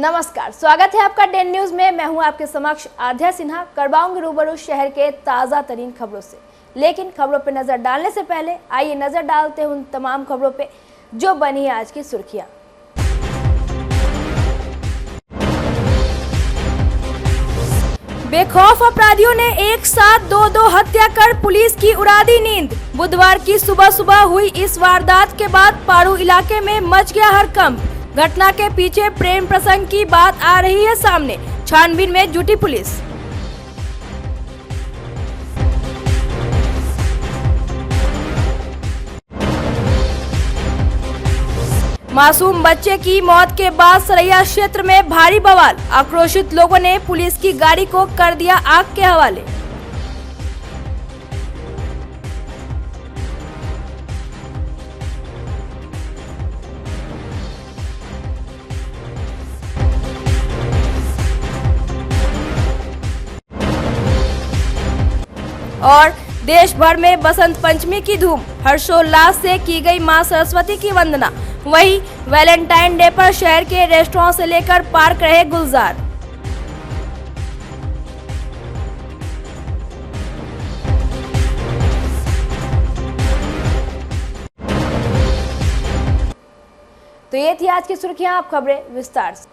नमस्कार, स्वागत है आपका डेन न्यूज में। मैं हूं आपके समक्ष आध्या सिन्हा। करवाऊंगी रूबरू शहर के ताज़ा तरीन खबरों से। लेकिन खबरों पर नजर डालने से पहले आइए नजर डालते हैं उन तमाम खबरों पे जो बनी है आज की सुर्खियां। बेखौफ अपराधियों ने एक साथ दो हत्या कर पुलिस की उड़ा दी नींद। बुधवार की सुबह हुई इस वारदात के बाद पारू इलाके में मच गया हड़कंप। घटना के पीछे प्रेम प्रसंग की बात आ रही है सामने। छानबीन में जुटी पुलिस। मासूम बच्चे की मौत के बाद सरैया क्षेत्र में भारी बवाल। आक्रोशित लोगों ने पुलिस की गाड़ी को कर दिया आग के हवाले। और देश भर में बसंत पंचमी की धूम। हर्षोल्लास से की गई मां सरस्वती की वंदना। वहीं वैलेंटाइन डे पर शहर के रेस्टोरेंट से लेकर पार्क रहे गुलजार। तो ये थी आज की सुर्खियां। अब खबरें विस्तार से।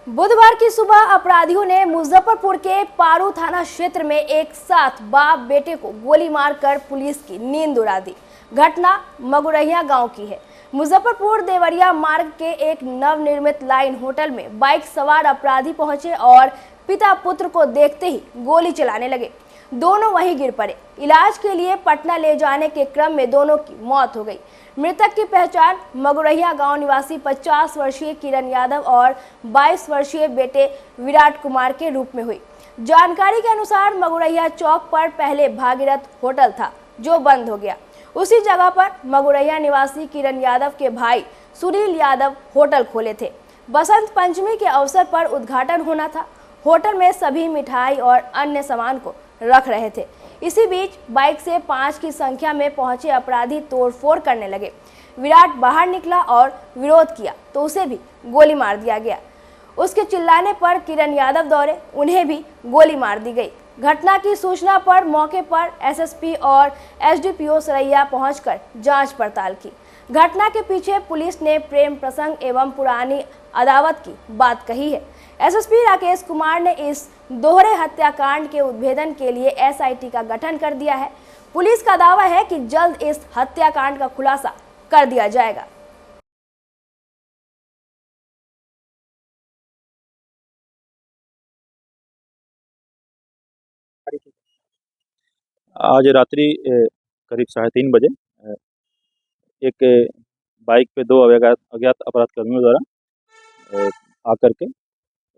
बुधवार की सुबह अपराधियों ने मुजफ्फरपुर के पारू थाना क्षेत्र में एक साथ बाप बेटे को गोली मारकर पुलिस की नींद उड़ा दी। घटना मगुरहिया गांव की है। मुजफ्फरपुर देवरिया मार्ग के एक नवनिर्मित लाइन होटल में बाइक सवार अपराधी पहुंचे और पिता पुत्र को देखते ही गोली चलाने लगे। दोनों वहीं गिर पड़े। इलाज के लिए पटना ले जाने के क्रम में दोनों की मौत हो गई। मृतक की पहचान मगुरहिया गांव निवासी 50 वर्षीय किरण यादव और 22 वर्षीय बेटे विराट कुमार के रूप में हुई। जानकारी के अनुसार मगुरहिया चौक पर पहले भागीरथ होटल था जो बंद हो गया। उसी जगह पर मगुरहिया निवासी किरण यादव के भाई सुनील यादव होटल खोले थे। बसंत पंचमी के अवसर पर उद्घाटन होना था। होटल में सभी मिठाई और अन्य सामान को रख रहे थे। इसी बीच बाइक से 5 की संख्या में पहुंचे अपराधी तोड़फोड़ करने लगे। विराट बाहर निकला और विरोध किया तो उसे भी गोली मार दिया गया। उसके चिल्लाने पर किरण यादव दौड़े, उन्हें भी गोली मार दी गई। घटना की सूचना पर मौके पर एसएसपी और एसडीपीओ सरैया पहुंचकर जांच पड़ताल की। घटना के पीछे पुलिस ने प्रेम प्रसंग एवं पुरानी अदावत की बात कही है। एसएसपी राकेश कुमार ने इस दोहरे हत्याकांड के उद्भेदन के लिए एसआईटी का गठन कर दिया है। पुलिस का दावा है कि जल्द इस हत्याकांड का खुलासा कर दिया जाएगा। आज रात्रि करीब 3:30 बजे एक बाइक पे 2 अज्ञात अपराध कर्मियों द्वारा आकर के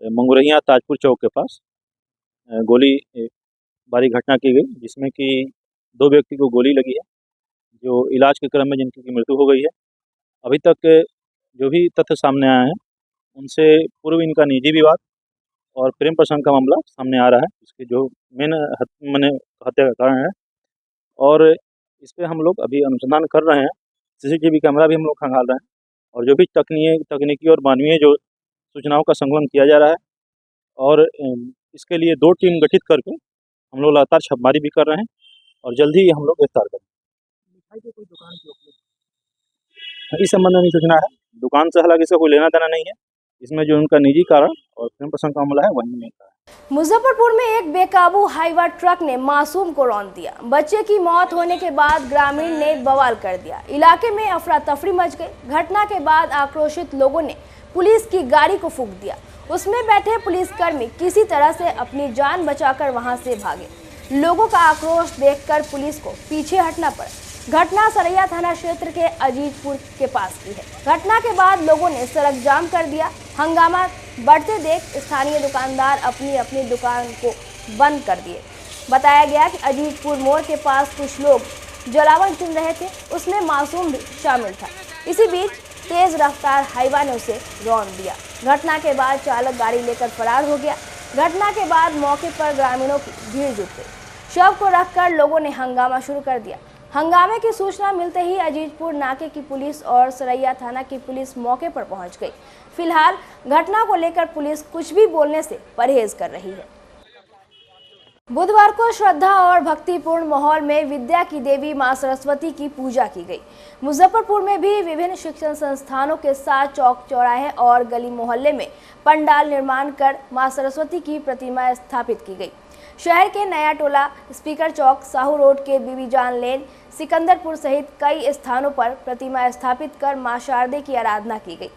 मंगुरहिया ताजपुर चौक के पास गोली बारी घटना की गई, जिसमें कि 2 व्यक्ति को गोली लगी है जो इलाज के क्रम में जिनकी मृत्यु हो गई है। अभी तक जो भी तथ्य सामने आए हैं उनसे पूर्व इनका निजी विवाद और प्रेम प्रसंग का मामला सामने आ रहा है। इसके जो मेन हत्या का कारण है और इस पर हम लोग अभी अनुसंधान कर रहे हैं। सीसीटीवी कैमरा भी हम लोग खंगाल रहे हैं और जो भी तकनीकी और मानवीय जो सूचनाओं का संकलन किया जा रहा है और इसके लिए 2 टीम गठित करके हम लोग लगातार छापेमारी भी कर रहे हैं और जल्द ही हम लोग गिरफ्तार करेंगे। मिठाई की कोई दुकान की इस संबंध में सूचना है। दुकान से हालांकि इसका कोई लेना देना नहीं है। इसमें जो उनका निजी कारण और प्रेम प्रसंग का मामला है वही नहीं है। मुजफ्फरपुर में एक बेकाबू हाईवा ट्रक ने मासूम को रौंद दिया। बच्चे की मौत होने के बाद ग्रामीण ने बवाल कर दिया। इलाके में अफरा तफरी मच गई। घटना के बाद आक्रोशित लोगों ने पुलिस की गाड़ी को फूंक दिया। उसमें बैठे पुलिसकर्मी किसी तरह से अपनी जान बचाकर वहां से भागे। लोगों का आक्रोश देखकर पुलिस को पीछे हटना पड़ा। घटना सरैया थाना क्षेत्र के अजीतपुर के पास की है। घटना के बाद लोगों ने सड़क जाम कर दिया। हंगामा बढ़ते देख स्थानीय दुकानदार अपनी अपनी दुकान को बंद कर दिए। बताया गया कि अजीतपुर मोड़ के पास कुछ लोग जलावन चुन रहे थे, उसमें मासूम भी शामिल था। इसी बीच तेज रफ्तार हाईवा ने उसे रौंद दिया। घटना के बाद चालक गाड़ी लेकर फरार हो गया। घटना के बाद मौके पर ग्रामीणों की भीड़ जुट गई। शव को रखकर लोगों ने हंगामा शुरू कर दिया। हंगामे की सूचना मिलते ही अजीजपुर नाके की पुलिस और सरैया थाना की पुलिस मौके पर पहुंच गई। फिलहाल घटना को लेकर पुलिस कुछ भी बोलने से परहेज कर रही है। बुधवार को श्रद्धा और भक्तिपूर्ण माहौल में विद्या की देवी मां सरस्वती की पूजा की गई। मुजफ्फरपुर में भी विभिन्न शिक्षण संस्थानों के साथ चौक चौराहे और गली मोहल्ले में पंडाल निर्माण कर मां सरस्वती की प्रतिमा स्थापित की गई। शहर के नया टोला, स्पीकर चौक, साहू रोड के बीबी जान लेन, सिकंदरपुर सहित कई स्थानों पर प्रतिमा स्थापित कर मां शारदे की आराधना की गई।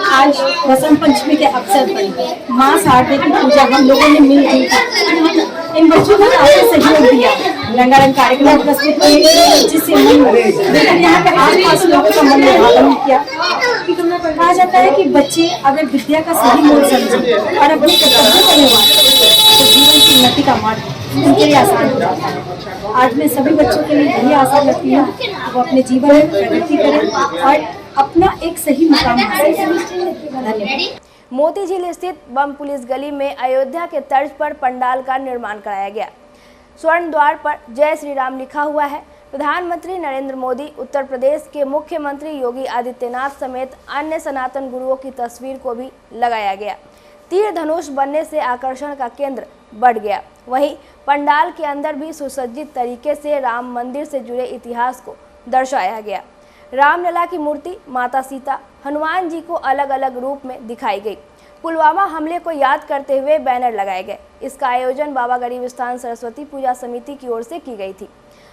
आज वसंत पंचमी के अवसर पर मां शारदे की पूजा हम लोगों ने मिलजुल कर इन बच्चों को काफी सहयोग दिया। रंगारंग कार्यक्रम प्रस्तुत किए जिससे यहाँ पे आसपास लोगों का मन भावन किया। कहा जाता है कि बच्चे अगर विद्या का सही मोल समझे और अपने कर्तव्य को निभाएं तो जीवन की उन्नति का मार्ग उनके लिए आसान हो जाता है। आज मैं सभी बच्चों के लिए यही आशा रखती हूँ वो अपने जीवन में प्रगति करें और अपना एक सही मुकाम हासिल करें। धन्यवाद। मोती झील स्थित बम पुलिस गली में अयोध्या के तर्ज पर पंडाल का निर्माण कराया गया। स्वर्ण द्वार पर जय श्री राम लिखा हुआ है। प्रधानमंत्री नरेंद्र मोदी, उत्तर प्रदेश के मुख्यमंत्री योगी आदित्यनाथ समेत अन्य सनातन गुरुओं की तस्वीर को भी लगाया गया। तीर धनुष बनने से आकर्षण का केंद्र बढ़ गया। वहीं पंडाल के अंदर भी सुसज्जित तरीके से राम मंदिर से जुड़े इतिहास को दर्शाया गया। रामलला की मूर्ति, माता सीता, हनुमान जी को अलग अलग रूप में दिखाई गई। पुलवामा हमले को याद करते हुए बैनर लगाए गए। इसका आयोजन बाबा गरीब स्थान सरस्वती पूजा समिति की ओर से की गई थी।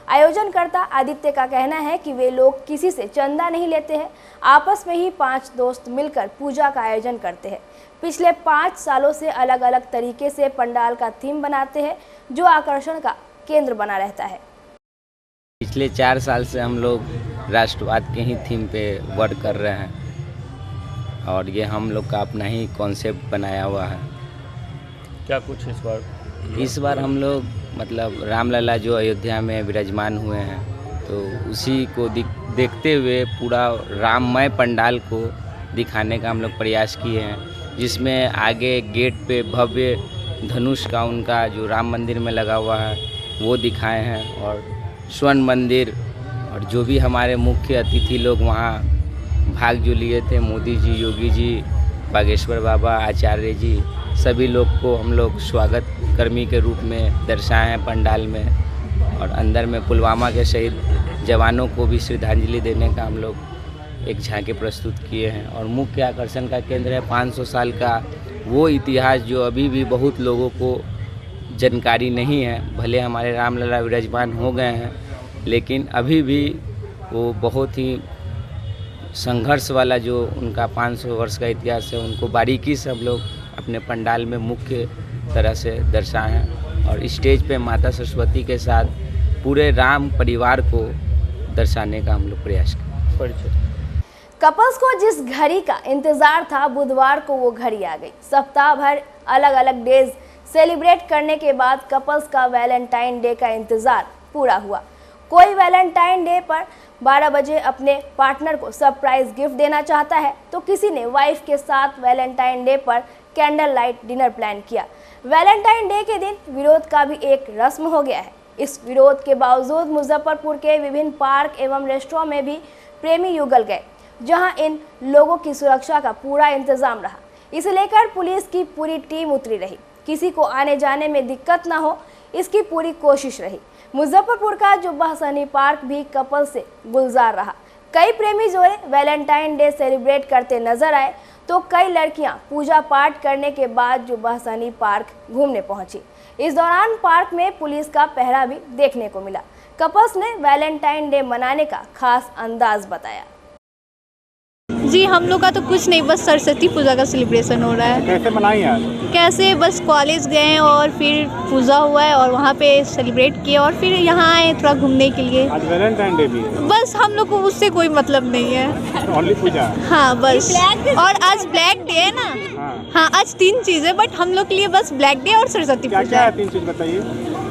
आयोजनकर्ता आदित्य का कहना है कि वे लोग किसी से चंदा नहीं लेते हैं, आपस में ही 5 दोस्त मिलकर पूजा का आयोजन करते हैं। पिछले 5 सालों से अलग अलग तरीके से पंडाल का थीम बनाते हैं जो आकर्षण का केंद्र बना रहता है। पिछले 4 साल से हम लोग राष्ट्रवाद के ही थीम पे वर्क कर रहे हैं और ये हम लोग का अपना ही कॉन्सेप्ट बनाया हुआ है। क्या कुछ इस बार हम लोग मतलब रामलला जो अयोध्या में विराजमान हुए हैं तो उसी को देखते हुए पूरा राममय पंडाल को दिखाने का हम लोग प्रयास किए हैं, जिसमें आगे गेट पे भव्य धनुष का उनका जो राम मंदिर में लगा हुआ है वो दिखाए हैं और स्वर्ण मंदिर और जो भी हमारे मुख्य अतिथि लोग वहाँ भाग जो लिए थे, मोदी जी, योगी जी, बागेश्वर बाबा, आचार्य जी, सभी लोग को हम लोग स्वागत कर्मी के रूप में दर्शाए हैं पंडाल में। और अंदर में पुलवामा के शहीद जवानों को भी श्रद्धांजलि देने का हम लोग एक झांकी प्रस्तुत किए हैं। और मुख्य आकर्षण का केंद्र है 500 साल का वो इतिहास जो अभी भी बहुत लोगों को जानकारी नहीं है। भले हमारे रामलला विराजमान हो गए हैं लेकिन अभी भी वो बहुत ही संघर्ष वाला जो उनका 500 वर्ष का इतिहास है उनको बारीकी से हम लोग अपने पंडाल में मुख्य तरह से दर्शाए हैं। और स्टेज पे माता सरस्वती के साथ पूरे राम परिवार को दर्शाने का हम लोग प्रयास करें। कपल्स को जिस घड़ी का इंतजार था, बुधवार को वो घड़ी आ गई। सप्ताह भर अलग अलग डेज सेलिब्रेट करने के बाद कपल्स का वैलेंटाइन डे का इंतजार पूरा हुआ। कोई वैलेंटाइन डे पर 12 बजे अपने पार्टनर को सरप्राइज गिफ्ट देना चाहता है तो किसी ने वाइफ के साथ वैलेंटाइन डे पर कैंडल लाइट डिनर प्लान किया। वैलेंटाइन डे के दिन विरोध का भी एक रस्म हो गया है। इस विरोध के बावजूद मुजफ्फरपुर के विभिन्न पार्क एवं रेस्टोरेंट में भी प्रेमी युगल गए, जहां इन लोगों की सुरक्षा का पूरा इंतजाम रहा। इसे लेकर पुलिस की पूरी टीम उतरी रही। किसी को आने जाने में दिक्कत ना हो, इसकी पूरी कोशिश रही। मुजफ्फरपुर का जुब्बा सनी पार्क भी कपल से गुलजार रहा। कई प्रेमी जोड़े वैलेंटाइन डे सेलिब्रेट करते नजर आए तो कई लड़कियां पूजा पाठ करने के बाद जुब्बा सनी पार्क घूमने पहुंची। इस दौरान पार्क में पुलिस का पहरा भी देखने को मिला। कपल्स ने वैलेंटाइन डे मनाने का खास अंदाज बताया। जी हम लोग का तो कुछ नहीं, बस सरस्वती पूजा का सेलिब्रेशन हो रहा है। कैसे मनाई आज? कैसे, बस कॉलेज गए और फिर पूजा हुआ है और वहाँ पे सेलिब्रेट किए और फिर यहाँ आए थोड़ा घूमने के लिए। आज वैलेंटाइन डे भी है। बस हम लोग को उससे कोई मतलब नहीं है। ओनली पूजा। हाँ बस, और आज ब्लैक डे है ना। हाँ आज 3 चीज़ है, बट हम लोग के लिए बस ब्लैक डे और सरस्वती क्या पूजा क्या है। है 3 चीज बताइए।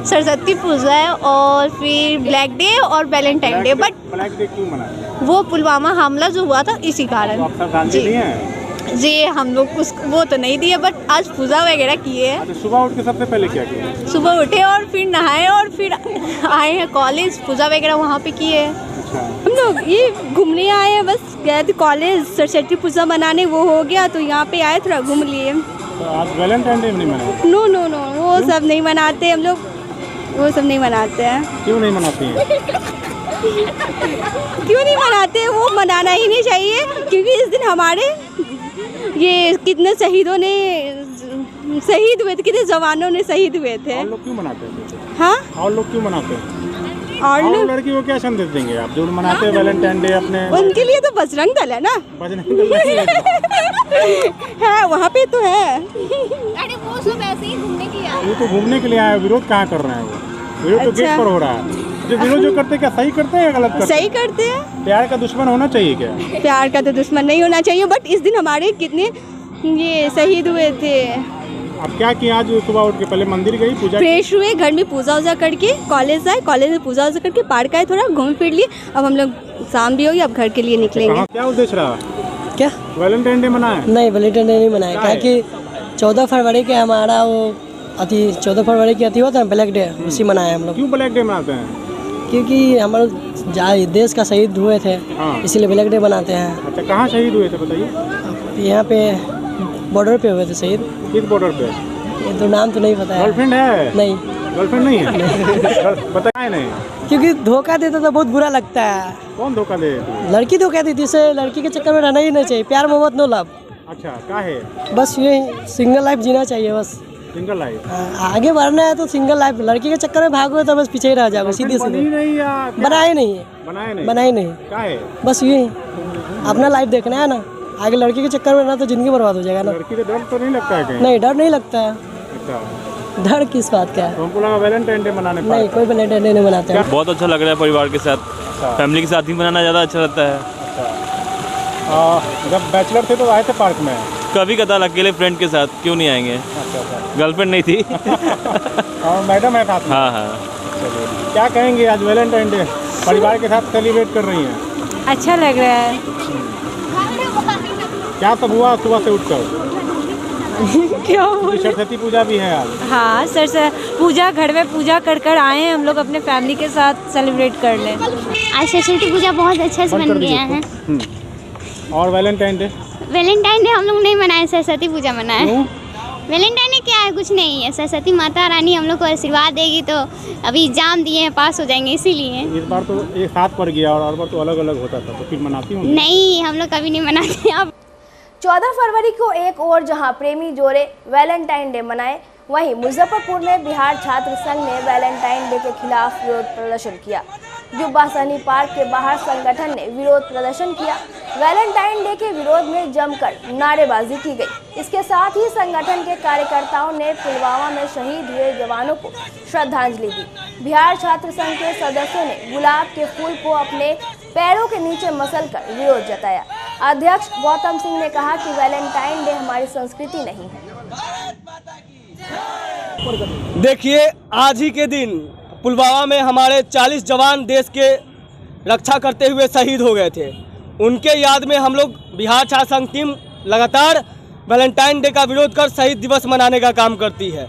सरस्वती पूजा है और फिर ब्लैक डे और Valentine day, but black day क्यों मनाते हैं? वो पुलवामा हमला जो हुआ था इसी तो कारण। आप श्रद्धांजलि जी। दिए हैं? जी हम लोग उस वो तो नहीं दिए, बट आज पूजा वगैरह किए हैं। अच्छा, सुबह उठ के सबसे पहले क्या किया? सुबह उठे और फिर नहाए और फिर आए हैं कॉलेज, पूजा वगैरह वहाँ पे किए हैं। अच्छा, हम लोग ये घूमने आए हैं, बस गए थे कॉलेज सरस्वती पूजा मनाने, वो हो गया तो यहाँ पे आए थोड़ा घूम लिए। तो आज वैलेंटाइन डे नहीं मनाए? नो नो नो, वो सब नहीं मनाते हम लोग, वो सब नहीं मनाते हैं। क्यों नहीं मनाती हैं? क्यों नहीं मनाते, वो मनाना ही नहीं चाहिए, क्योंकि इस दिन हमारे ये कितने शहीदों ने शहीद हुए थे, कितने जवानों ने शहीद हुए थे। और लोग क्यों मनाते हैं? हाँ, और लोग क्यों मनाते हैं? और और लोग लड़की को क्या संदेश देंगे आप जो मनाते हैं वैलेंटाइन डे अपने? उनके लिए तो बजरंग दल है ना। बजरंग दल नहीं है। है वहाँ पे तो है। अरे वो सब ऐसे ही घूमने के लिए। ये तो घूमने के लिए आए, विरोध कहाँ कर रहे हैं वो? विरोध तो अच्छा। गेट पर हो रहा है। जो विरोध जो करते हैं क्या सही करते हैं या गलत करते हैं? सही करते हैं। प्यार का दुश्मन होना चाहिए क्या? प्यार का तो दुश्मन नहीं होना चाहिए, बट इस दिन हमारे कितने ये शहीद हुए थे। अब क्या किया आज सुबह उठ के? पहले मंदिर गई, पूजा की? फ्रेश हुए, घर में पूजा वूजा करके कॉलेज आए, कॉलेज में पूजा वूजा करके पार्क आए, थोड़ा घूम फिर लिए। अब हम लोग शाम भी होगी, अब घर के लिए निकलेंगे। कहाँ क्या उद्देश्य रहा? क्या? वैलेंटाइन डे मनाए? नहीं वैलेंटाइन डे नहीं मनाया, क्या है? क्या कि 14 फरवरी के हमारा वो 14 फरवरी की अति होता है ब्लैक डे, उसी मनाया हम लोग। क्यों ब्लैक डे मनाते हैं? क्योंकि हमारे देश का शहीद हुए थे, हाँ। इसीलिए ब्लैक डे मनाते हैं। अच्छा, कहाँ शहीद हुए थे बताइए? यहाँ पे बॉर्डर पे हुए थे शहीद। किस बॉर्डर पे? ये तो नाम तो नहीं पता है। गर्लफ्रेंड है? नहीं, गर्लफ्रेंड नहीं है? बताया नहीं? क्योंकि धोखा देता तो बहुत बुरा लगता है। कौन धोखा दे? लड़की धोखा देती, इसे लड़की के चक्कर में रहना ही नहीं चाहिए। प्यार मोहब्बत नो लव, अच्छा, क्या है? बस ये सिंगल लाइफ जीना चाहिए बस। Single life? आगे बढ़ना है तो सिंगल लाइफ, लड़की के चक्कर में भागोगे तो बस पीछे ही रह जाओगे सीधे बनी सीधे। नहीं या क्या? बनाए नहीं है, बनाए नहीं? बनाए नहीं, क्या है? बस ये अपना लाइफ देखना है ना। आगे लड़की के चक्कर में ना तो जिंदगी बर्बाद हो जाएगा ना। लड़की से डर तो नहीं लगता है कहीं? नहीं, डर नहीं लगता है। अच्छा, डर किस बात का है? तो हमको लगा वैलेंटाइन डे मनाने नहीं, पाए। कोई वैलेंटाइन डे नहीं मनाते हैं। बहुत अच्छा लग रहा है परिवार के साथ, फैमिली के साथ ही मनाना ज़्यादा अच्छा लगता है। जब बैचलर थे तो आए थे पार्क में? कभी कदार अकेले फ्रेंड के साथ, क्यों नहीं आएंगे? अच्छा। गर्लफ्रेंड नहीं थी। और मैडम है साथ में? हाँ हाँ। क्या कहेंगे आज वैलेंटाइन डे परिवार के साथ सेलिब्रेट कर रही हैं? अच्छा लग रहा है। क्या सब हुआ सुबह से उठकर? क्यों? सरस्वती पूजा भी है आज। हाँ सरस्वती पूजा, घर में पूजा कर कर आए हैं हम लोग, अपने फैमिली के साथ सेलिब्रेट कर लें। आज सरस्वती पूजा बहुत अच्छे से बन गया है। और वैलेंटाइन डे? वैलेंटाइन डे हम लोग नहीं मनाए, सरस्वती पूजा मनाए। क्यों? वैलेंटाइन डे क्या है, कुछ नहीं है। सरस्वती माता रानी हम लोग को आशीर्वाद देगी, तो अभी एग्जाम दिए हैं, पास हो जाएंगे इसीलिए। इस बार तो एक साथ पड़ गया और हर बार तो अलग अलग होता था, तो फिर मनाती हूँ? नहीं, हम लोग कभी नहीं मनाते। अब 14 फरवरी को एक और जहां प्रेमी जोड़े वैलेंटाइन डे मनाए, वहीं मुजफ्फरपुर में बिहार छात्र संघ ने वैलेंटाइन डे के खिलाफ विरोध प्रदर्शन किया। जुब्बा सहनी पार्क के बाहर संगठन ने विरोध प्रदर्शन किया। वैलेंटाइन डे के विरोध में जमकर नारेबाजी की गई। इसके साथ ही संगठन के कार्यकर्ताओं ने पुलवामा में शहीद हुए जवानों को श्रद्धांजलि दी। बिहार छात्र संघ के सदस्यों ने गुलाब के फूल को अपने पैरों के नीचे मसलकर विरोध जताया। अध्यक्ष गौतम सिंह ने कहा कि वैलेंटाइन डे हमारी संस्कृति नहीं है। देखिए, आज ही के दिन पुलवामा में हमारे 40 जवान देश के रक्षा करते हुए शहीद हो गए थे। उनके याद में हम लोग बिहार छात्र संघ टीम लगातार वैलेंटाइन डे का विरोध कर शहीद दिवस मनाने का काम करती है।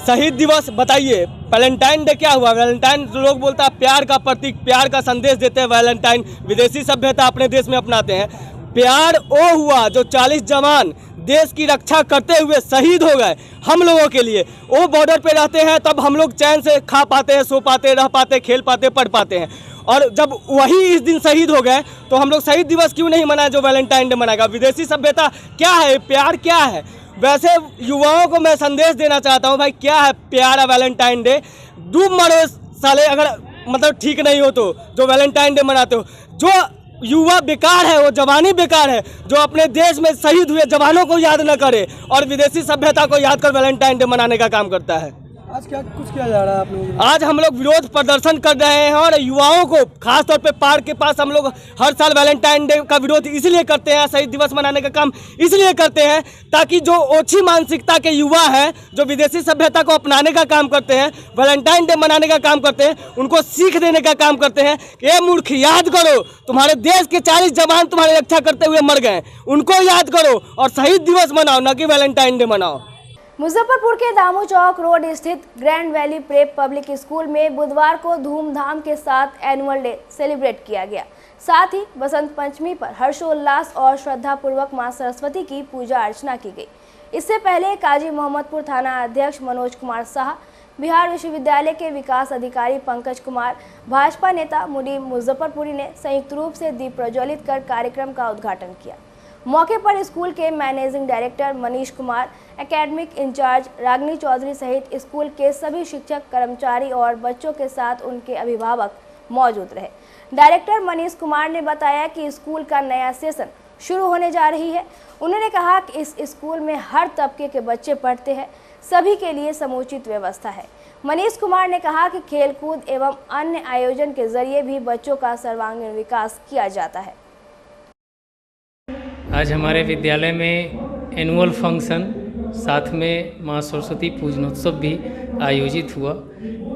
शहीद दिवस बताइए, वैलेंटाइन डे क्या हुआ? वैलेंटाइन लोग बोलता है प्यार का प्रतीक, प्यार का संदेश देते हैं। वैलेंटाइन विदेशी सभ्यता अपने देश में अपनाते हैं। प्यार वो हुआ जो 40 जवान देश की रक्षा करते हुए शहीद हो गए हम लोगों के लिए। वो बॉर्डर पे रहते हैं, तब हम लोग चैन से खा पाते हैं, सो पाते, रह पाते, खेल पाते, पढ़ पाते हैं। और जब वही इस दिन शहीद हो गए तो हम लोग शहीद दिवस क्यों नहीं मनाए जो वैलेंटाइन डे मनाएगा? विदेशी सभ्यता क्या है? प्यार क्या है? वैसे युवाओं को मैं संदेश देना चाहता हूँ, भाई क्या है प्यार? वैलेंटाइन डे डूब मरो साले, अगर मतलब ठीक नहीं हो तो जो वैलेंटाइन डे मनाते हो। जो युवा बेकार है, वो जवानी बेकार है जो अपने देश में शहीद हुए जवानों को याद न करे और विदेशी सभ्यता को याद कर वैलेंटाइन डे मनाने का काम करता है। आज क्या कुछ किया जा रहा है आप लोगों को? आज हम लोग विरोध प्रदर्शन कर रहे हैं और युवाओं को खासतौर पे पार्क के पास हम लोग हर साल वैलेंटाइन डे का विरोध इसलिए करते हैं, शहीद दिवस मनाने का काम इसलिए करते हैं ताकि जो ओछी मानसिकता के युवा हैं, जो विदेशी सभ्यता को अपनाने का काम करते हैं, वैलेंटाइन डे मनाने का काम करते हैं, उनको सीख देने का काम करते हैं कि ये मूर्ख, याद करो तुम्हारे देश के 40 जवान तुम्हारी रक्षा करते हुए मर गए, उनको याद करो और शहीद दिवस मनाओ, न कि वैलेंटाइन डे मनाओ। मुजफ्फरपुर के दामू चौक रोड स्थित grand valley prep public school में बुधवार को धूमधाम के साथ एनुअल डे सेलिब्रेट किया गया। साथ ही बसंत पंचमी पर हर्षोल्लास और श्रद्धापूर्वक मां सरस्वती की पूजा अर्चना की गई। इससे पहले काजी मोहम्मदपुर थाना अध्यक्ष मनोज कुमार शाह, बिहार विश्वविद्यालय के विकास अधिकारी पंकज कुमार, भाजपा नेता मुनीम मुजफ्फरपुरी ने संयुक्त रूप से दीप प्रज्वलित कर कार्यक्रम का उद्घाटन किया। मौके पर स्कूल के managing director Manish Kumar, academic incharge Ragini Chaudhary सहित स्कूल के सभी शिक्षक, कर्मचारी और बच्चों के साथ उनके अभिभावक मौजूद रहे। डायरेक्टर मनीष कुमार ने बताया कि स्कूल का नया सेशन शुरू होने जा रही है। उन्होंने कहा कि इस स्कूल में हर तबके के बच्चे पढ़ते हैं, सभी के लिए समुचित व्यवस्था है। मनीष कुमार ने कहा कि खेलकूद एवं अन्य आयोजन के जरिए भी बच्चों का सर्वांगीण विकास किया जाता है। आज हमारे विद्यालय में एनुअल फंक्शन साथ में मां सरस्वती पूजनोत्सव भी आयोजित हुआ,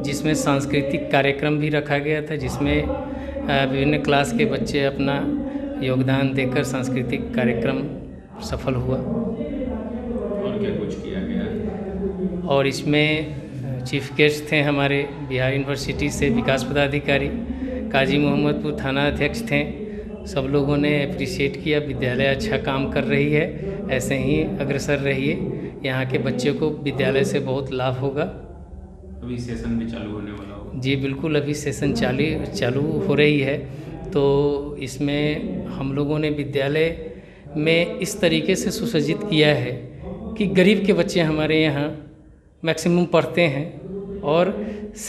जिसमें सांस्कृतिक कार्यक्रम भी रखा गया था, जिसमें विभिन्न क्लास के बच्चे अपना योगदान देकर सांस्कृतिक कार्यक्रम सफल हुआ। और क्या कुछ किया गया? और इसमें चीफ गेस्ट थे हमारे बिहार यूनिवर्सिटी से विकास पदाधिकारी, काजी मोहम्मदपुर थाना अध्यक्ष थे। सब लोगों ने अप्रिशिएट किया, विद्यालय अच्छा काम कर रही है, ऐसे ही अग्रसर रहिए, यहाँ के बच्चों को विद्यालय से बहुत लाभ होगा। अभी सेशन भी चालू होने वाला होगा? जी बिल्कुल, अभी सेशन चालू हो रही है। तो इसमें हम लोगों ने विद्यालय में इस तरीके से सुसज्जित किया है कि गरीब के बच्चे हमारे यहाँ मैक्सिमम पढ़ते हैं और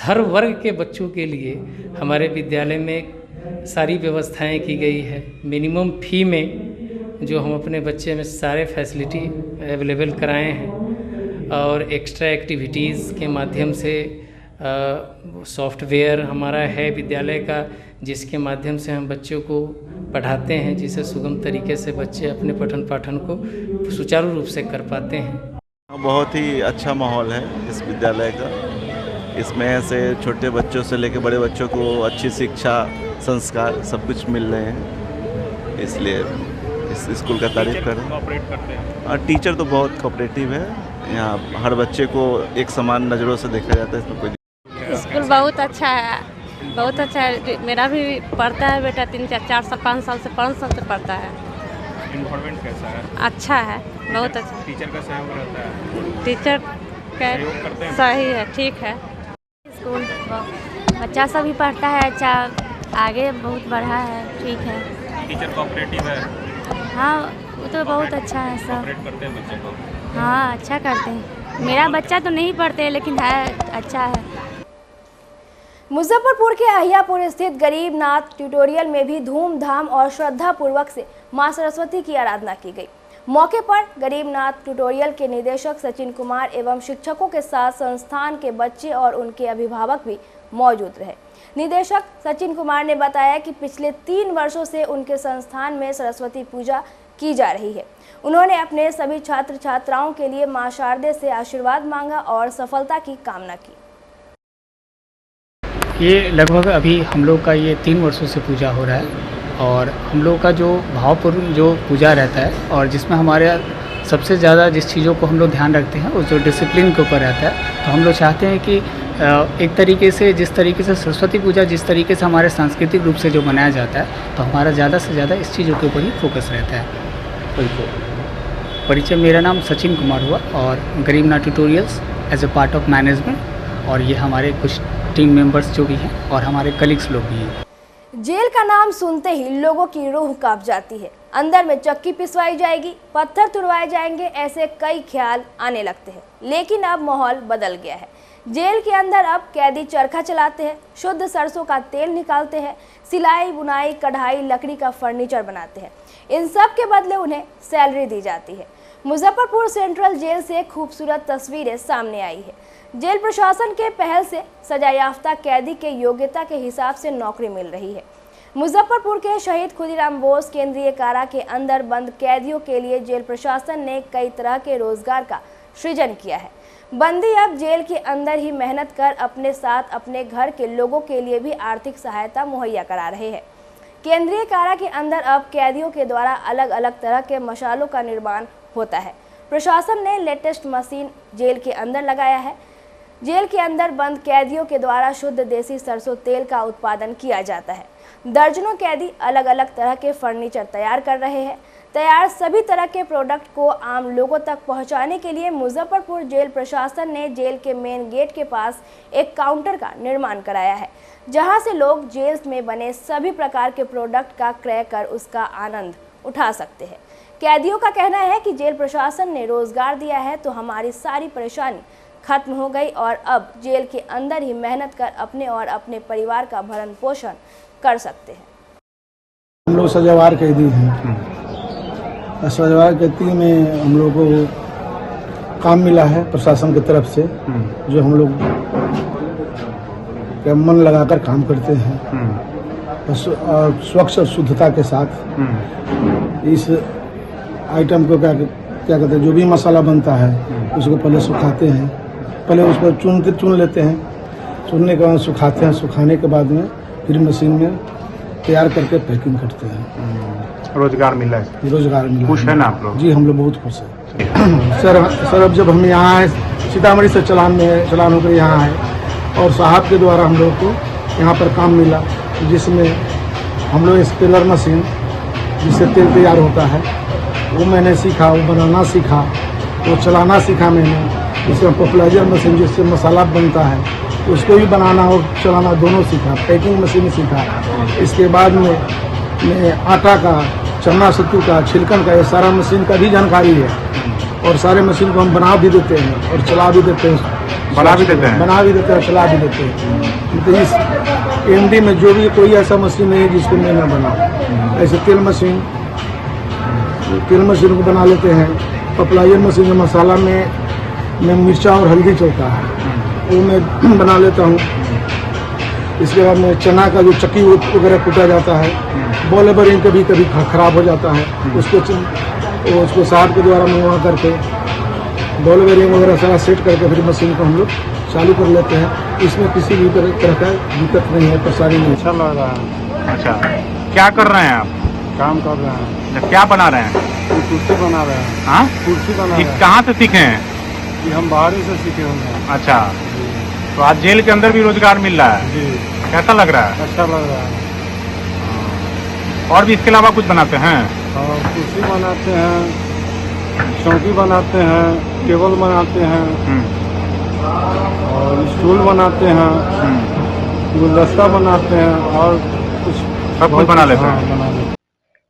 हर वर्ग के बच्चों के लिए हमारे विद्यालय में सारी व्यवस्थाएं की गई है। मिनिमम फ़ी में जो हम अपने बच्चे में सारे फैसिलिटी अवेलेबल कराए हैं और एक्स्ट्रा एक्टिविटीज़ के माध्यम से सॉफ्टवेयर हमारा है विद्यालय का, जिसके माध्यम से हम बच्चों को पढ़ाते हैं, जिससे सुगम तरीके से बच्चे अपने पठन पाठन को सुचारू रूप से कर पाते हैं। बहुत ही अच्छा माहौल है इस विद्यालय का। इसमें से छोटे बच्चों से लेकर बड़े बच्चों को अच्छी शिक्षा, संस्कार सब कुछ मिल रहे हैं, इसलिए इस स्कूल का तारीफ कर रहे हैं। और टीचर तो बहुत कोऑपरेटिव है, यहाँ हर बच्चे को एक समान नज़रों से देखा जाता है, इसमें कोई। स्कूल बहुत अच्छा है, बहुत अच्छा है। मेरा भी पढ़ता है बेटा, 3-4 साल 5 साल से 5 साल से पढ़ता है। इन्वायरमेंट कैसा है? अच्छा है, बहुत अच्छा। टीचर का सहयोग रहता है? टीचर का सही है, ठीक है। स्कूल बच्चा सब भी पढ़ता है, अच्छा आगे बहुत बढ़ा है, ठीक है। टीचर कोऑपरेटिव है? हाँ, वो तो बहुत अच्छा है सब। कोऑपरेट करते हैं बच्चे को? हाँ, अच्छा करते हैं। मेरा बच्चा तो नहीं पढ़ते लेकिन है, अच्छा है। मुजफ्फरपुर के अहियापुर स्थित गरीबनाथ ट्यूटोरियल में भी धूमधाम और श्रद्धापूर्वक से मां सरस्वती की आराधना की गई। मौके पर गरीबनाथ ट्यूटोरियल के निदेशक सचिन कुमार एवं शिक्षकों के साथ संस्थान के बच्चे और उनके अभिभावक भी मौजूद रहे। निदेशक सचिन कुमार ने बताया कि पिछले 3 वर्षों से उनके संस्थान में सरस्वती पूजा की जा रही है। उन्होंने अपने सभी छात्र छात्राओं के लिए मां शारदे से आशीर्वाद मांगा और सफलता की कामना की। ये लगभग अभी हम लोग का ये 3 वर्षों से पूजा हो रहा है और हम लोग का जो भावपूर्ण जो पूजा रहता है और जिसमें हमारे सबसे ज़्यादा जिस चीज़ों को हम लोग ध्यान रखते हैं वो जो डिसिप्लिन के ऊपर रहता है। तो हम लोग चाहते हैं कि एक तरीके से जिस तरीके से सरस्वती पूजा जिस तरीके से हमारे सांस्कृतिक रूप से जो मनाया जाता है, तो हमारा ज़्यादा से ज़्यादा इस चीज़ों के ऊपर ही फोकस रहता है। परिचय, मेरा नाम सचिन कुमार हुआ और Garibnath tutorials as a part of management, और ये हमारे कुछ टीम मेंबर्स जो भी हैं और हमारे कलीग्स लोग भी हैं। जेल का नाम सुनते ही लोगों की रूह कांप जाती है। अंदर में चक्की पिसवाई जाएगी, पत्थर तुड़वाए जाएंगे, ऐसे कई ख्याल आने लगते हैं। लेकिन अब माहौल बदल गया है। जेल के अंदर अब कैदी चरखा चलाते हैं, शुद्ध सरसों का तेल निकालते हैं, सिलाई बुनाई कढ़ाई लकड़ी का फर्नीचर बनाते हैं। इन सब के बदले उन्हें सैलरी दी जाती है। मुजफ्फरपुर सेंट्रल जेल से खूबसूरत तस्वीरें सामने आई है। जेल प्रशासन के पहल से सजायाफ्ता कैदी के योग्यता के हिसाब से नौकरी मिल रही है। मुजफ्फरपुर के शहीद खुदीराम बोस केंद्रीय कारा के अंदर बंद कैदियों के लिए जेल प्रशासन ने कई तरह के रोजगार का सृजन किया है। बंदी अब जेल के अंदर ही मेहनत कर अपने साथ अपने घर के लोगों के लिए भी आर्थिक सहायता मुहैया करा रहे हैं। केंद्रीय कारा के अंदर अब कैदियों के द्वारा अलग अलग तरह के मसालों का निर्माण होता है। प्रशासन ने लेटेस्ट मशीन जेल के अंदर लगाया है। जेल के अंदर बंद कैदियों के द्वारा शुद्ध देसी सरसों तेल का उत्पादन किया जाता है। दर्जनों कैदी अलग अलग तरह के फर्नीचर तैयार कर रहे हैं। तैयार सभी तरह के प्रोडक्ट को आम लोगों तक पहुंचाने के लिए मुजफ्फरपुर जेल प्रशासन ने जेल के मेन गेट के पास एक काउंटर का निर्माण कराया है, जहां से लोग जेल में बने सभी प्रकार के प्रोडक्ट का क्रय कर उसका आनंद उठा सकते हैं। कैदियों का कहना है कि जेल प्रशासन ने रोजगार दिया है तो हमारी सारी परेशानी खत्म हो गई और अब जेल के अंदर ही मेहनत कर अपने और अपने परिवार का भरण पोषण कर सकते हैं। हम लोग सजावार कैदी हैं। सजावार कैदी में हम लोग को काम मिला है प्रशासन की तरफ से, जो हम लोग मन लगाकर काम करते हैं और स्वच्छ और शुद्धता के साथ। इस आइटम को क्या कहते हैं, जो भी मसाला बनता है उसको पहले सुखाते हैं, पहले उसको चुन लेते हैं, चुनने के बाद सुखाते हैं, सुखाने के बाद में फिर मशीन में तैयार करके पैकिंग करते हैं। रोजगार मिला है? रोजगार मिला। खुश है ना आप लोग? जी हम लोग बहुत खुश हैं। सर अब जब हम यहाँ आए, सीतामढ़ी से चलान होकर यहाँ आए और साहब के द्वारा हम लोग को यहाँ पर काम मिला, जिसमें हम लोग स्पेलर मशीन जिससे तेल तैयार होता है वो मैंने सीखा, वो बनाना सीखा, वो चलाना सीखा मैंने। इसमें पॉपुलराइजर मशीन जिससे मसाला बनता है उसको भी बनाना और चलाना दोनों सीखा। पैकिंग मशीन सीखा। इसके बाद में आटा का, चना सत्तू का, छिलकन का, ये सारा मशीन का भी जानकारी है और सारे मशीन को हम बना भी देते हैं और चला भी देते हैं। बना भी देते हैं और चला भी देते हैं। तो इस एमडी में जो भी कोई ऐसा मशीन नहीं है जिसको मैं न बनाऊं। ऐसे तेल मशीन को बना लेते हैं। पॉपुलराइजर मशीन में मसाला में मिर्चा और हल्दी चलता है वो मैं बना लेता हूँ। इसके बाद में चना का जो चक्की वगैरह कूटा जाता है, बॉल बेरिंग कभी खराब हो जाता है, उसको साहब के द्वारा मंगवा करके बॉल बेरिंग वगैरह सारा सेट करके फिर मशीन को हम लोग चालू कर लेते हैं। इसमें किसी भी तरह का दिक्कत नहीं है, परेशानी नहीं। अच्छा लग रहा है। अच्छा, क्या कर रहे हैं आप? काम कर रहे हैं। क्या बना रहे हैं? कुर्सी बना रहे हैं। हाँ, कुर्सी बना रहे हैं। कहाँ से सीखे हैं? ये हम बाहर से सीखे हैं। अच्छा, तो आज जेल के अंदर भी रोजगार मिल रहा है? जी। कैसा लग रहा है? अच्छा लग रहा है। और भी इसके अलावा कुछ बनाते हैं? कुर्सी बनाते हैं, चौकी बनाते हैं, टेबल बनाते हैं और स्टूल बनाते हैं, गुलदस्ता बनाते हैं और कुछ सब कुछ बना लेते हैं।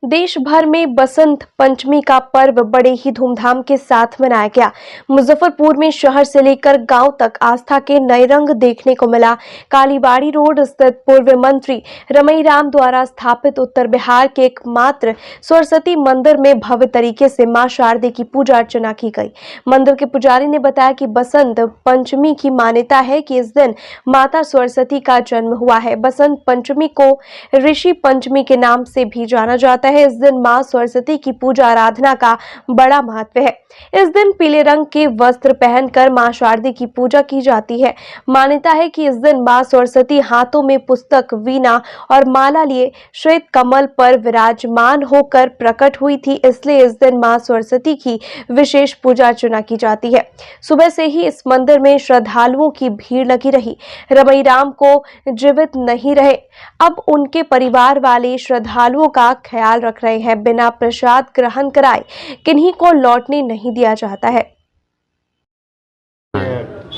देश भर में बसंत पंचमी का पर्व बड़े ही धूमधाम के साथ मनाया गया। मुजफ्फरपुर में शहर से लेकर गांव तक आस्था के नए रंग देखने को मिला। कालीबाड़ी रोड स्थित पूर्व मंत्री रमई राम द्वारा स्थापित उत्तर बिहार के एकमात्र सरस्वती मंदिर में भव्य तरीके से मां शारदे की पूजा अर्चना की गई। मंदिर के पुजारी ने बताया कि बसंत पंचमी की मान्यता है कि इस दिन माता सरस्वती का जन्म हुआ है। बसंत पंचमी को ऋषि पंचमी के नाम से भी जाना जाता है। इस दिन मां सरस्वती की पूजा आराधना का बड़ा महत्व है। इस दिन पीले रंग के वस्त्र पहनकर मां शारदे की पूजा की जाती है। मान्यता है कि इस दिन मां सरस्वती हाथों में पुस्तक, वीणा और माला लिए श्वेत कमल पर विराजमान होकर प्रकट हुई थी, इसलिए इस दिन मां सरस्वती की विशेष पूजा अर्चना की जाती है। सुबह से ही इस मंदिर में श्रद्धालुओं की भीड़ लगी रही। रमई राम को जीवित नहीं रहे, अब उनके परिवार वाले श्रद्धालुओं का ख्याल रख रहे हैं। बिना प्रसाद ग्रहण कराए किन्हीं को लौटने नहीं दिया जाता है।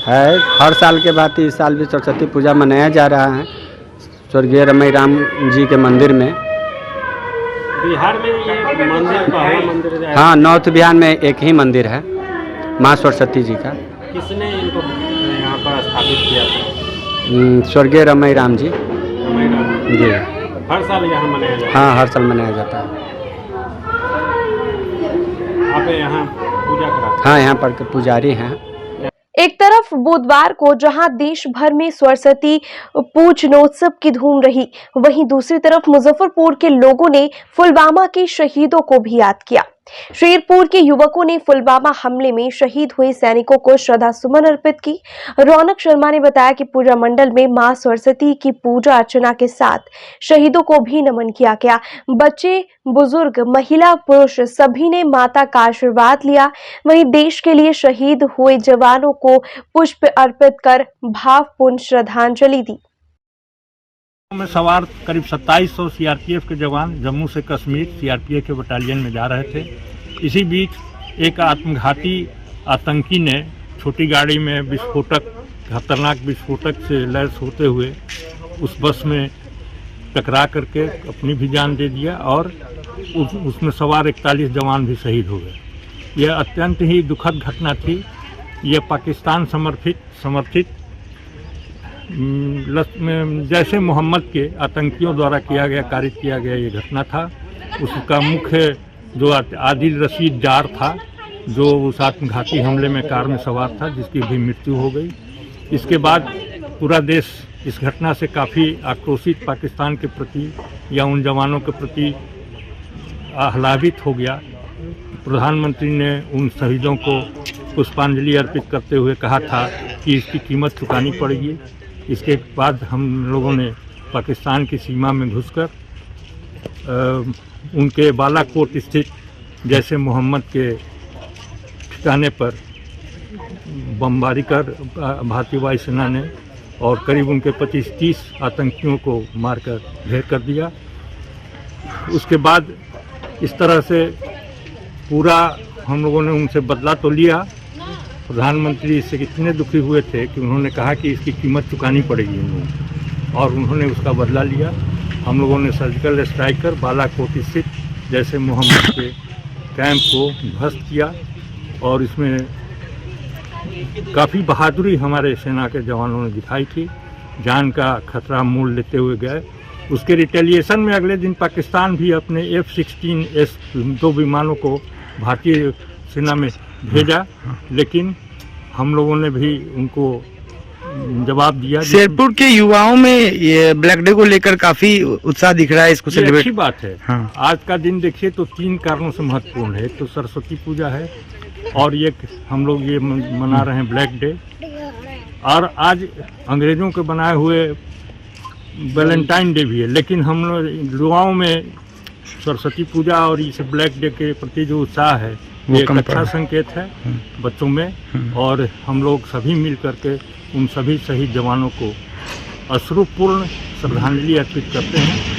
हर साल के बाद इस साल भी सरस्वती पूजा मनाया जा रहा है स्वर्गीय रमई राम जी के मंदिर में। बिहार में ये मंदिर पहला मंदिर है। हाँ, नॉर्थ बिहार में एक ही मंदिर है माँ सरस्वती जी का। किसने इनको यहाँ पर स्थापित किया था? स्वर्गीय रमई राम जी। रमई राम जी। हर साल यहाँ मनाया जाता है? हाँ, हर साल मनाया जाता है। आप यहाँ पूजा कराते? हाँ, यहाँ पर के पुजारी हैं। एक तरफ बुधवार को जहां देश भर में सरस्वती पूजनोत्सव की धूम रही, वहीं दूसरी तरफ मुजफ्फरपुर के लोगों ने पुलवामा के शहीदों को भी याद किया। शेरपुर के युवकों ने पुलवामा हमले में शहीद हुए सैनिकों को श्रद्धा सुमन अर्पित की। रौनक शर्मा ने बताया कि पूजा मंडल में मां सरस्वती की पूजा अर्चना के साथ शहीदों को भी नमन किया गया। बच्चे, बुजुर्ग, महिला, पुरुष सभी ने माता का आशीर्वाद लिया। वहीं देश के लिए शहीद हुए जवानों को पुष्प अर्पित कर भावपूर्ण श्रद्धांजलि दी। में सवार करीब 2700 सीआरपीएफ के जवान जम्मू से कश्मीर सीआरपीएफ के बटालियन में जा रहे थे। इसी बीच एक आत्मघाती आतंकी ने छोटी गाड़ी में विस्फोटक, खतरनाक विस्फोटक से लैस होते हुए उस बस में टकरा करके अपनी भी जान दे दिया और उसमें सवार 41 जवान भी शहीद हो गए। यह अत्यंत ही दुखद घटना थी। यह पाकिस्तान समर्थित जैसे मोहम्मद के आतंकियों द्वारा कारित किया गया ये घटना था। उसका मुख्य जो आदिल रशीद डार था, जो उस आत्मघाती हमले में कार में सवार था, जिसकी भी मृत्यु हो गई। इसके बाद पूरा देश इस घटना से काफ़ी आक्रोशित पाकिस्तान के प्रति या उन जवानों के प्रति आह्लादित हो गया। प्रधानमंत्री ने उन शहीदों को पुष्पांजलि अर्पित करते हुए कहा था कि इसकी कीमत चुकानी पड़ेगी। इसके बाद हम लोगों ने पाकिस्तान की सीमा में घुसकर उनके बालाकोट स्थित जैसे मोहम्मद के ठिकाने पर बमबारी कर भारतीय वायुसेना ने और करीब उनके 25-30 आतंकियों को मारकर ढेर कर दिया। उसके बाद इस तरह से पूरा हम लोगों ने उनसे बदला तो लिया। प्रधानमंत्री इससे इतने दुखी हुए थे कि उन्होंने कहा कि इसकी कीमत चुकानी पड़ेगी इन लोगों, और उन्होंने उसका बदला लिया। हम लोगों ने सर्जिकल स्ट्राइक कर बालाकोट स्थित जैसे मोहम्मद के कैंप को ध्वस्त किया और इसमें काफ़ी बहादुरी हमारे सेना के जवानों ने दिखाई थी। जान का खतरा मोल लेते हुए गए। उसके रिटेलिएशन में अगले दिन पाकिस्तान भी अपने F-16S 2 विमानों को भारतीय सेना में भेजा, लेकिन हम लोगों ने भी उनको जवाब दिया। शेरपुर के युवाओं में ये ब्लैक डे को लेकर काफी उत्साह दिख रहा है, इसको सेलिब्रेट। अच्छी बात है। हाँ। आज का दिन देखिए तो 3 कारणों से महत्वपूर्ण है। तो सरस्वती पूजा है और ये हम लोग ये मना रहे हैं ब्लैक डे, और आज अंग्रेजों के बनाए हुए वैलेंटाइन डे भी है। लेकिन हम लोग युवाओं में सरस्वती पूजा और इस ब्लैक डे के प्रति जो उत्साह है ये एक अच्छा संकेत है बच्चों में। और हम लोग सभी मिल करके उन सभी शहीद जवानों को अश्रुपूर्ण श्रद्धांजलि अर्पित करते हैं।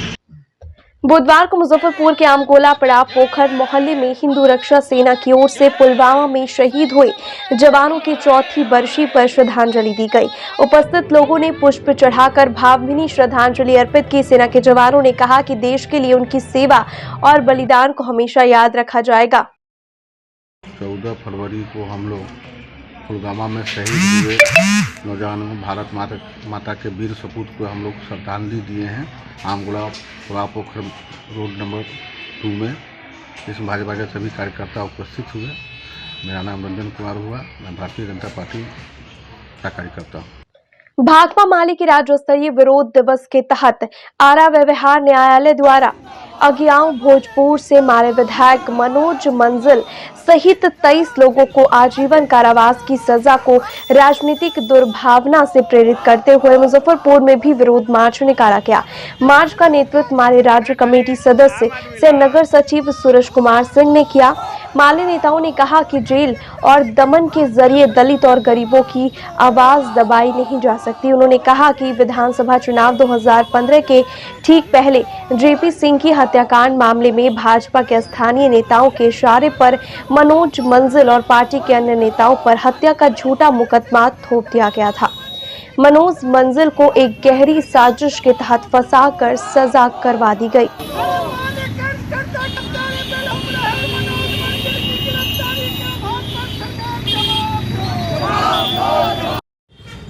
बुधवार को मुजफ्फरपुर के आमगोला पड़ाव पोखर मोहल्ले में हिंदू रक्षा सेना की ओर से पुलवामा में शहीद हुए जवानों की 4थी बरसी पर श्रद्धांजलि दी गई। उपस्थित लोगों ने पुष्प चढ़ाकर भावभीनी श्रद्धांजलि अर्पित की। सेना के जवानों ने कहा कि देश के लिए उनकी सेवा और बलिदान को हमेशा याद रखा जाएगा। 14 फरवरी को हम लोग पुलवामा में शहीद हुए नौजवानों भारत माता के वीर सपूत को हम लोग श्रद्धांजलि दिए हैं। आमगोला पड़ाव पोखर रोड नंबर 2 में इसमें भाजपा के सभी कार्यकर्ता उपस्थित हुए। मेरा नाम रंजन कुमार हुआ, मैं भारतीय जनता पार्टी का कार्यकर्ता हूँ। भाकपा माले के राज्य स्तरीय विरोध दिवस के तहत आरा व्यवहार न्यायालय द्वारा अज्ञाओं भोजपुर से माले विधायक मनोज मंजिल सहित 23 लोगों को आजीवन कारावास की सजा को राजनीतिक दुर्भावना से प्रेरित करते हुए मुजफ्फरपुर में भी विरोध मार्च निकाला गया। मार्च का नेतृत्व माले राज्य कमेटी सदस्य से नगर सचिव सूरज कुमार सिंह ने किया। माले नेताओं ने कहा कि जेल और दमन के जरिए दलित और गरीबों की आवाज दबाई नहीं जा सकती। उन्होंने कहा कि विधानसभा चुनाव 2015 के ठीक पहले JP सिंह की हत्याकांड मामले में भाजपा के स्थानीय नेताओं के इशारे पर मनोज मंजिल और पार्टी के अन्य नेताओं पर हत्या का झूठा मुकदमा थोप दिया गया था। मनोज मंजिल को एक गहरी साजिश के तहत फंसाकर सजा करवा दी गई।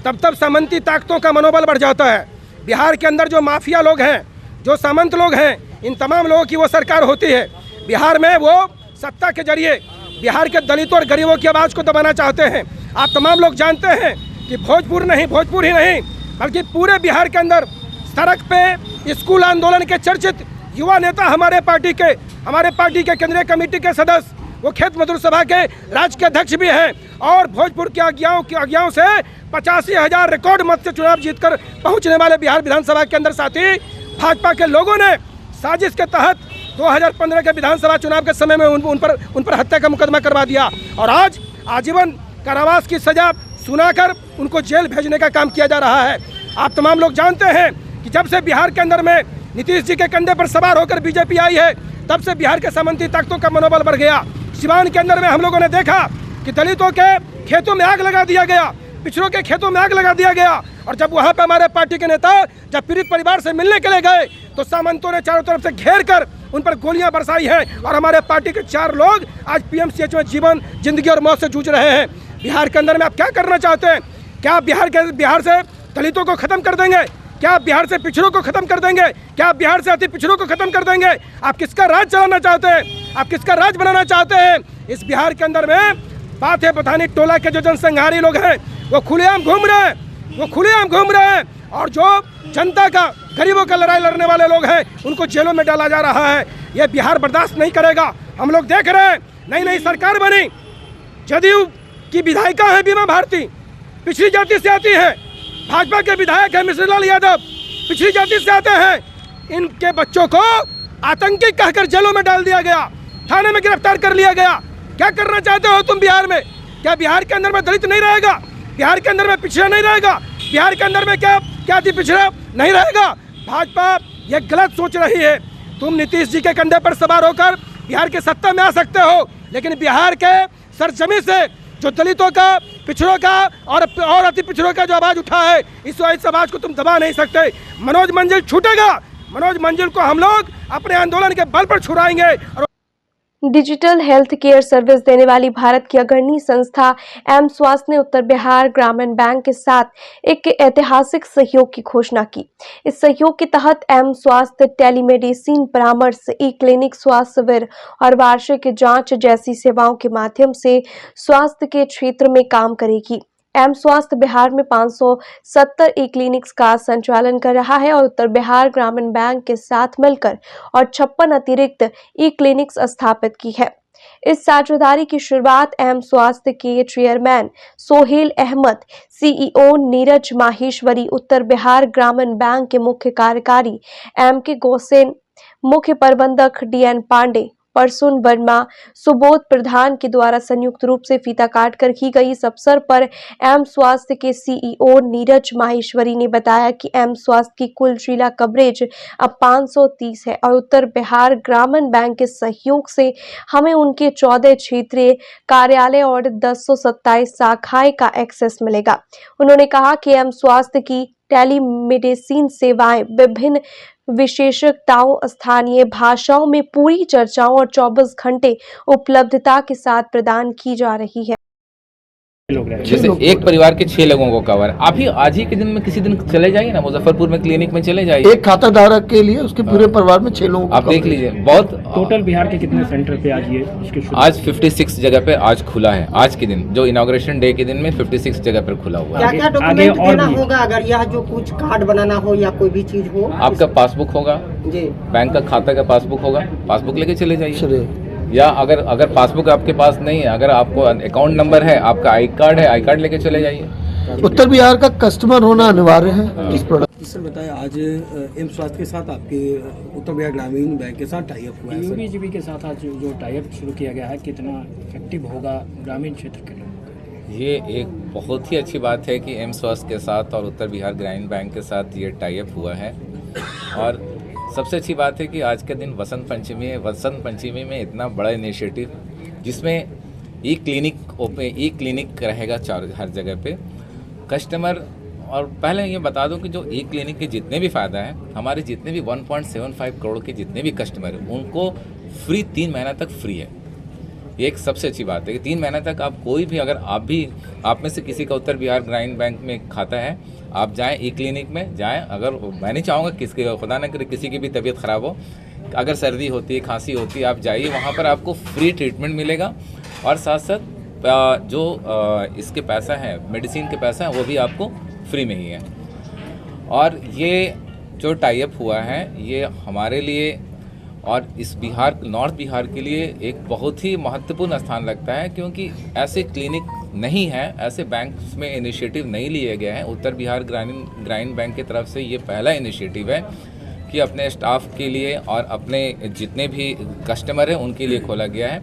तब तब सामंती ताकतों का मनोबल बढ़ जाता है। बिहार के अंदर जो माफिया लोग हैं, जो सामंत लोग हैं, इन तमाम लोगों की वो सरकार होती है। बिहार में वो सत्ता के जरिए बिहार के दलितों और गरीबों की आवाज़ को दबाना चाहते हैं। आप तमाम लोग जानते हैं कि भोजपुर ही नहीं बल्कि पूरे बिहार के अंदर सड़क पे स्कूल आंदोलन के चर्चित युवा नेता हमारे पार्टी के केंद्रीय कमेटी के सदस्य, वो खेत मजदूर सभा के राज्य के अध्यक्ष भी हैं और भोजपुर के अज्ञाओं से 85,000 रिकॉर्ड मत से चुनाव जीतकर पहुंचने वाले बिहार विधानसभा के अंदर साथी भाजपा के लोगों ने साजिश के तहत 2015 के विधानसभा चुनाव के समय में उन पर हत्या का मुकदमा करवा दिया और आज आजीवन कारावास की सजा सुनाकर उनको जेल भेजने का काम किया जा रहा है। आप तमाम लोग जानते हैं कि जब से बिहार के अंदर में नीतीश जी के कंधे पर सवार होकर बीजेपी आई है, तब से बिहार के सामंती ताकतों का मनोबल बढ़ गया। सिवान के अंदर में हम लोगों ने देखा कि दलितों के खेतों में आग लगा दिया गया, पिछड़ों के खेतों में आग लगा दिया गया और जब वहाँ पे हमारे पार्टी के नेता जब पीड़ित परिवार से मिलने के लिए गए तो सामंतों ने चारों तरफ से घेर कर उन पर गोलियां बरसाई हैं और हमारे पार्टी के 4 लोग आज पीएमसीएच में जीवन, जिंदगी और मौत से जूझ रहे हैं। बिहार के अंदर में आप क्या करना चाहते हैं? क्या आप बिहार से दलितों को खत्म कर देंगे? क्या आप बिहार से पिछड़ों को खत्म कर देंगे? क्या आप बिहार से अति पिछड़ों को खत्म कर देंगे? आप किसका राज चलाना चाहते हैं? आप किसका राज बनाना चाहते हैं? इस बिहार के अंदर में बात है पठानी टोला के जो जनसंहारी लोग हैं वो खुलेआम घूम रहे हैं और जो जनता का, गरीबों का लड़ाई लड़ने वाले लोग हैं उनको जेलों में डाला जा रहा है। ये बिहार बर्दाश्त नहीं करेगा। हम लोग देख रहे हैं नई सरकार बनी, जदयू की विधायिका है बीमा भारती, पिछड़ी जाति से आती है। भाजपा के विधायक है मिश्र लाल यादव, पिछड़ी जाति से आते हैं। इनके बच्चों को आतंकी कहकर जेलों में डाल दिया गया, थाने में गिरफ्तार कर लिया गया। क्या करना चाहते हो तुम बिहार में? क्या बिहार के अंदर में दलित नहीं रहेगा? बिहार के अंदर में पिछड़ा नहीं रहेगा? बिहार के अंदर में क्या अति पिछड़ा नहीं रहेगा? भाजपा ये गलत सोच रही है। तुम नीतीश जी के कंधे पर सवार होकर बिहार के सत्ता में आ सकते हो, लेकिन बिहार के सरजमी से जो दलितों का, पिछड़ों का और अति पिछड़ों का जो आवाज उठा है, इस आवाज को तुम दबा नहीं सकते। मनोज मंजिल छूटेगा। मनोज मंजिल को हम लोग अपने आंदोलन के बल पर छुड़ाएंगे। डिजिटल हेल्थ केयर सर्विस देने वाली भारत की अग्रणी संस्था एम स्वास्थ्य ने उत्तर बिहार ग्रामीण बैंक के साथ एक ऐतिहासिक सहयोग की घोषणा की। इस सहयोग के तहत एम स्वास्थ्य टेलीमेडिसिन परामर्श, ई क्लिनिक, स्वास्थ्य शिविर और वार्षिक जांच जैसी सेवाओं के माध्यम से स्वास्थ्य के क्षेत्र में काम करेगी। एम स्वास्थ्य बिहार में 570 ई क्लिनिक्स का संचालन कर रहा है और उत्तर बिहार ग्रामीण बैंक के साथ मिलकर और 56 अतिरिक्त ई क्लिनिक्स स्थापित की है। इस साझेदारी की शुरुआत एम स्वास्थ्य के चेयरमैन सोहेल अहमद, सीईओ नीरज माहेश्वरी, उत्तर बिहार ग्रामीण बैंक के मुख्य कार्यकारी एम के गोसेन, मुख्य प्रबंधक डीएन पांडे, परसुन वर्मा, सुबोध प्रधान के द्वारा संयुक्त रूप से फीता काट कर की गई। इस अवसर पर एम स्वास्थ्य के सीईओ नीरज माहेश्वरी ने बताया कि एम स्वास्थ्य की कुल जिला कवरेज अब 530 है और उत्तर बिहार ग्रामीण बैंक के सहयोग से हमें उनके 14 क्षेत्रीय कार्यालय और 1027 शाखाएं का एक्सेस मिलेगा। उन्होंने कहा कि एम स्वास्थ्य की टेलीमेडिसिन सेवाएं विभिन्न विशेषज्ञताओं, स्थानीय भाषाओं में पूरी चर्चाओं और 24 घंटे उपलब्धता के साथ प्रदान की जा रही है। जैसे एक परिवार के 6 लोगों को कवर, आप ही आज ही के दिन में किसी दिन चले जाइए ना मुजफ्फरपुर में क्लिनिक में चले जाइए। एक खाता धारक के लिए उसके पूरे परिवार में 6 लोगों को आप देख लीजिए। बहुत टोटल बिहार के कितने सेंटर पे आज ये इसके आज 56 जगह पे आज खुला है। आज के दिन जो इनॉग्रेशन डे के दिन में 56 जगह पर खुला हुआ है। क्या डॉक्यूमेंट देना होगा अगर यह जो कुछ कार्ड बनाना हो या कोई भी चीज हो? आपका पासबुक होगा जी, बैंक का खाता का पासबुक होगा, पासबुक लेके चले जाइए। या अगर पासबुक आपके पास नहीं है, अगर आपको अकाउंट नंबर है, आपका आई कार्ड है, आई कार्ड लेके चले जाइए। उत्तर बिहार का कस्टमर होना अनिवार्य है इस प्रोडक्ट। सर बताएं, आज एम स्वास्थ्य के साथ आपके उत्तर बिहार ग्रामीण बैंक के साथ टाई अप हुआ है। यूबीजीबी के साथ आज जो टाई अप शुरू किया गया है, कितना इफेक्टिव होगा ग्रामीण क्षेत्र के लोगों? ये एक बहुत ही अच्छी बात है कि एम स्वास्थ्य के साथ और उत्तर बिहार ग्रामीण बैंक के साथ ये टाई अप हुआ है। और सबसे अच्छी बात है कि आज के दिन वसंत पंचमी है। वसंत पंचमी में इतना बड़ा इनिशिएटिव जिसमें ई क्लिनिक रहेगा हर जगह पे कस्टमर। और पहले ये बता दूं कि जो ई क्लिनिक के जितने भी फ़ायदा है, हमारे जितने भी 1.75 करोड़ के जितने भी कस्टमर हैं उनको फ्री 3 महीना तक फ्री है। ये एक सबसे अच्छी बात है कि 3 महीने तक आप कोई भी, अगर आप में से किसी का उत्तर बिहार ग्रामीण बैंक में खाता है, आप जाएं ई क्लिनिक में जाएं। अगर मैं नहीं चाहूँगा किसके, खुदा न करे किसी की भी तबीयत ख़राब हो, अगर सर्दी होती है, खांसी होती है, आप जाइए, वहाँ पर आपको फ्री ट्रीटमेंट मिलेगा। और साथ साथ जो इसके पैसा है, मेडिसिन के पैसा है, वो भी आपको फ्री में ही है। और ये जो टाई अप हुआ है, ये हमारे लिए और इस नॉर्थ बिहार के लिए एक बहुत ही महत्वपूर्ण स्थान रखता है, क्योंकि ऐसे क्लिनिक नहीं है, ऐसे बैंक में इनिशिएटिव नहीं लिए गए हैं। उत्तर बिहार ग्रामीण बैंक की तरफ से ये पहला इनिशिएटिव है कि अपने स्टाफ के लिए और अपने जितने भी कस्टमर हैं उनके लिए खोला गया है।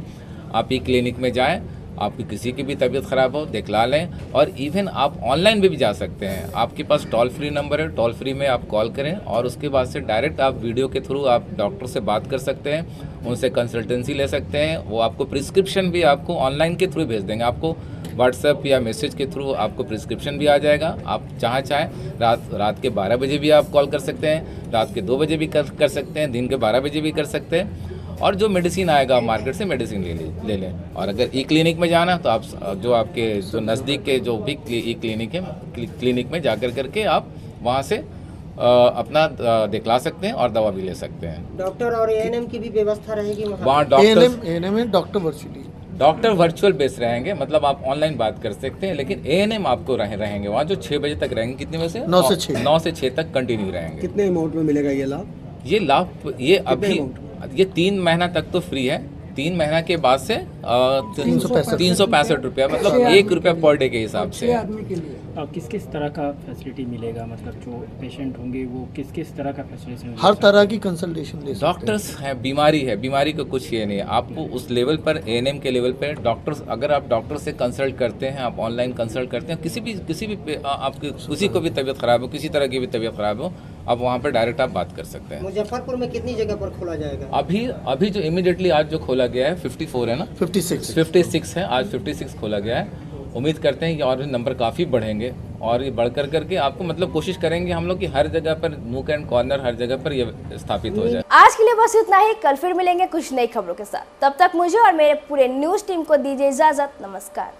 आप ई क्लिनिक में जाएं, आपकी किसी की भी तबीयत ख़राब हो दिखला लें, और इवन आप ऑनलाइन भी जा सकते हैं। आपके पास टोल फ्री नंबर है, टोल फ्री में आप कॉल करें और उसके बाद से डायरेक्ट आप वीडियो के थ्रू आप डॉक्टर से बात कर सकते हैं, उनसे कंसल्टेंसी ले सकते हैं। वो आपको प्रिस्क्रिप्शन भी आपको ऑनलाइन के थ्रू भेज देंगे, आपको व्हाट्सएप या मैसेज के थ्रू आपको प्रिस्क्रिप्शन भी आ जाएगा। आप जहाँ चाहें रात के 12 बजे भी आप कॉल कर सकते हैं, रात के 2 बजे भी कर सकते हैं, दिन के 12 बजे भी कर सकते हैं। और जो मेडिसिन आएगा मार्केट से मेडिसिन ले लें। और अगर ई क्लिनिक में जाना तो आप जो आपके जो नज़दीक के जो भी ई क्लिनिक है, क्लिनिक में जाकर करके आप वहाँ से अपना दिखला सकते हैं और दवा भी ले सकते हैं। डॉक्टर और एएनएम की भी व्यवस्था रहेगी वहाँ? डॉक्टर वर्चुअल बेस रहेंगे, मतलब आप ऑनलाइन बात कर सकते हैं, लेकिन एएनएम आपको रहेंगे वहाँ, जो 6 बजे तक रहेंगे। कितने बजे से? 9 से 6 तक कंटिन्यू रहेंगे। कितने अमाउंट में मिलेगा ये लाभ? ये अभी ये 3 महीना तक तो फ्री है। 3 महीना के बाद से 365 रुपया, मतलब 1 रुपया पर डे के हिसाब से। किस किस तरह का फैसिलिटी मिलेगा, मतलब जो पेशेंट होंगे वो किस किस तरह का फैसिलिटी? हर तरह की कंसल्टेशन ले सकते हैं। डॉक्टर्स है, बीमारी का कुछ ये नहीं है। आपको उस लेवल पर, एएनएम के लेवल पर डॉक्टर्स, अगर आप डॉक्टर से कंसल्ट करते हैं, आप ऑनलाइन कंसल्ट करते हैं, किसी भी आपके किसी को भी तबीयत खराब हो, किसी तरह की भी तबीयत खराब हो, आप वहाँ पर डायरेक्ट आप बात कर सकते हैं। मुजफ्फरपुर में कितनी जगह पर खोला जाएगा? अभी जो इमीडिएटली आज जो खोला गया है 54 है ना, 56 है, आज 56 खोला गया है। उम्मीद करते हैं कि और भी नंबर काफ़ी बढ़ेंगे और ये बढ़ करके आपको, मतलब कोशिश करेंगे हम लोग कि हर जगह पर, नूक एंड कॉर्नर हर जगह पर ये स्थापित हो जाए। आज के लिए बस इतना ही। कल फिर मिलेंगे कुछ नई खबरों के साथ। तब तक मुझे और मेरे पूरे न्यूज़ टीम को दीजिए इजाज़त। नमस्कार।